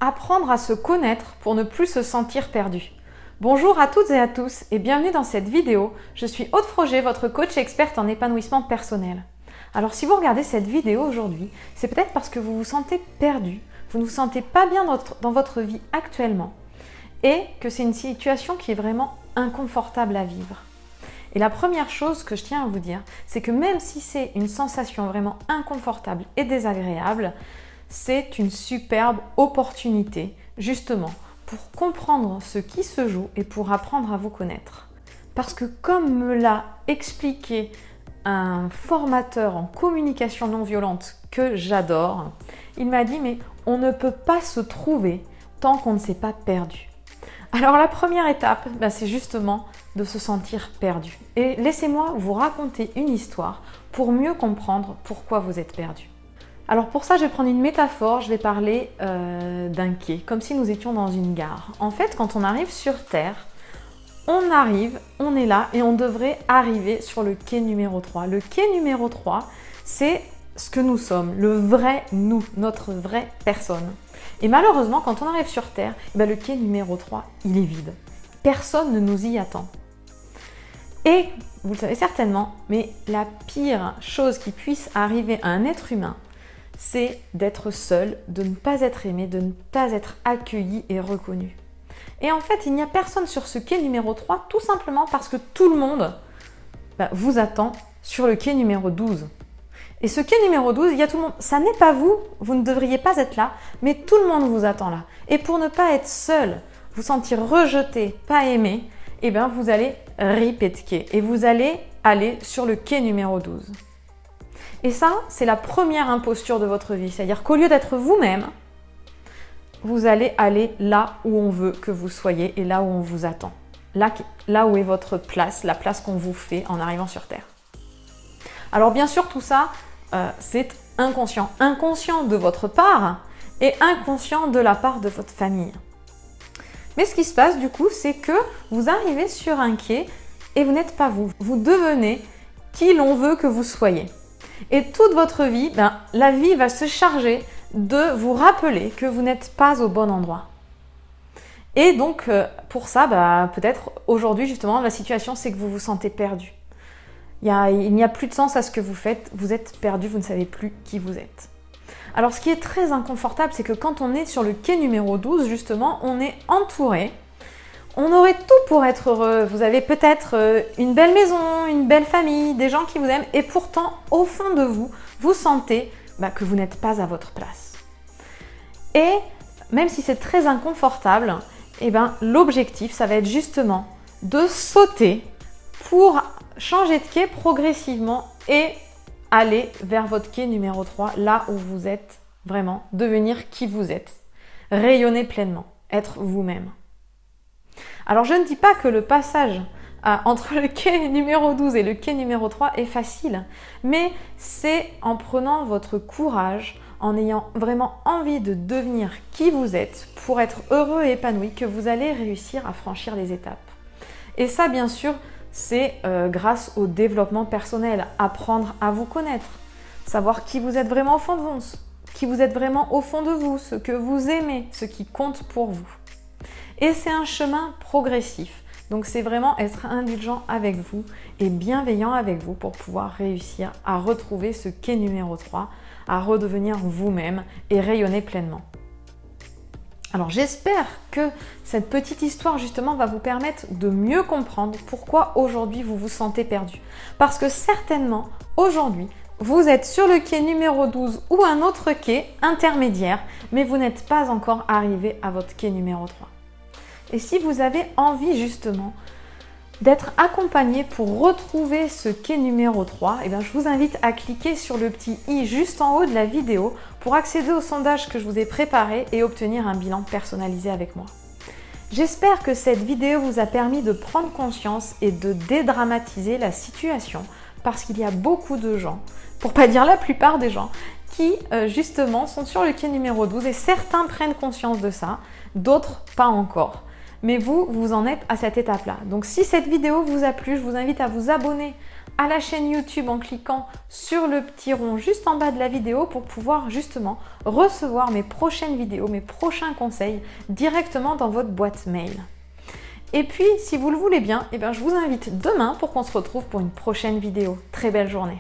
Apprendre à se connaître pour ne plus se sentir perdu. Bonjour à toutes et à tous et bienvenue dans cette vidéo. Je suis Aude Froger, votre coach experte en épanouissement personnel. Alors si vous regardez cette vidéo aujourd'hui, c'est peut-être parce que vous vous sentez perdu, vous ne vous sentez pas bien dans votre vie actuellement et que c'est une situation qui est vraiment inconfortable à vivre. Et la première chose que je tiens à vous dire, c'est que même si c'est une sensation vraiment inconfortable et désagréable, c'est une superbe opportunité justement pour comprendre ce qui se joue et pour apprendre à vous connaître. Parce que comme me l'a expliqué un formateur en communication non violente que j'adore, il m'a dit mais on ne peut pas se trouver tant qu'on ne s'est pas perdu. Alors la première étape, c'est justement de se sentir perdu. Et laissez-moi vous raconter une histoire pour mieux comprendre pourquoi vous êtes perdu. Alors pour ça, je vais prendre une métaphore, je vais parler d'un quai, comme si nous étions dans une gare. En fait, quand on arrive sur Terre, on arrive, on est là et on devrait arriver sur le quai numéro 3. Le quai numéro 3, c'est ce que nous sommes, le vrai nous, notre vraie personne. Et malheureusement, quand on arrive sur Terre, le quai numéro 3, il est vide. Personne ne nous y attend. Et, vous le savez certainement, mais la pire chose qui puisse arriver à un être humain, c'est d'être seul, de ne pas être aimé, de ne pas être accueilli et reconnu. Et en fait, il n'y a personne sur ce quai numéro 3, tout simplement parce que tout le monde vous attend sur le quai numéro 12. Et ce quai numéro 12, il y a tout le monde. Ça n'est pas vous, vous ne devriez pas être là, mais tout le monde vous attend là. Et pour ne pas être seul, vous sentir rejeté, pas aimé, vous allez riper de quai et vous allez aller sur le quai numéro 12. Et ça, c'est la première imposture de votre vie. C'est-à-dire qu'au lieu d'être vous-même, vous allez aller là où on veut que vous soyez et là où on vous attend. Là où est votre place, la place qu'on vous fait en arrivant sur Terre. Alors bien sûr, tout ça, c'est inconscient. Inconscient de votre part et inconscient de la part de votre famille. Mais ce qui se passe du coup, c'est que vous arrivez sur un quai et vous n'êtes pas vous. Vous devenez qui l'on veut que vous soyez. Et toute votre vie, la vie va se charger de vous rappeler que vous n'êtes pas au bon endroit. Et donc, pour ça, peut-être aujourd'hui, justement, la situation, c'est que vous vous sentez perdu. Il n'y a plus de sens à ce que vous faites, vous êtes perdu, vous ne savez plus qui vous êtes. Alors, ce qui est très inconfortable, c'est que quand on est sur le quai numéro 12, justement, on est entouré. On aurait tout pour être heureux. Vous avez peut-être une belle maison, une belle famille, des gens qui vous aiment. Et pourtant, au fond de vous, vous sentez que vous n'êtes pas à votre place. Et même si c'est très inconfortable, l'objectif, ça va être justement de sauter pour changer de quai progressivement et aller vers votre quai numéro 3, là où vous êtes vraiment, devenir qui vous êtes, rayonner pleinement, être vous-même. Alors je ne dis pas que le passage entre le quai numéro 12 et le quai numéro 3 est facile, mais c'est en prenant votre courage, en ayant vraiment envie de devenir qui vous êtes pour être heureux et épanoui que vous allez réussir à franchir les étapes. Et ça, bien sûr, c'est grâce au développement personnel, apprendre à vous connaître, savoir qui vous êtes vraiment au fond de vous, qui vous êtes vraiment au fond de vous, ce que vous aimez, ce qui compte pour vous. Et c'est un chemin progressif. Donc c'est vraiment être indulgent avec vous et bienveillant avec vous pour pouvoir réussir à retrouver ce quai numéro 3, à redevenir vous-même et rayonner pleinement. Alors j'espère que cette petite histoire justement va vous permettre de mieux comprendre pourquoi aujourd'hui vous vous sentez perdu. Parce que certainement aujourd'hui, vous êtes sur le quai numéro 12 ou un autre quai intermédiaire, mais vous n'êtes pas encore arrivé à votre quai numéro 3. Et si vous avez envie justement d'être accompagné pour retrouver ce quai numéro 3, je vous invite à cliquer sur le petit i juste en haut de la vidéo pour accéder au sondage que je vous ai préparé et obtenir un bilan personnalisé avec moi. J'espère que cette vidéo vous a permis de prendre conscience et de dédramatiser la situation parce qu'il y a beaucoup de gens, pour pas dire la plupart des gens, qui justement sont sur le quai numéro 12 et certains prennent conscience de ça, d'autres pas encore. Mais vous en êtes à cette étape-là. Donc si cette vidéo vous a plu, je vous invite à vous abonner à la chaîne YouTube en cliquant sur le petit rond juste en bas de la vidéo pour pouvoir justement recevoir mes prochaines vidéos, mes prochains conseils directement dans votre boîte mail. Et puis, si vous le voulez bien, je vous invite demain pour qu'on se retrouve pour une prochaine vidéo. Très belle journée!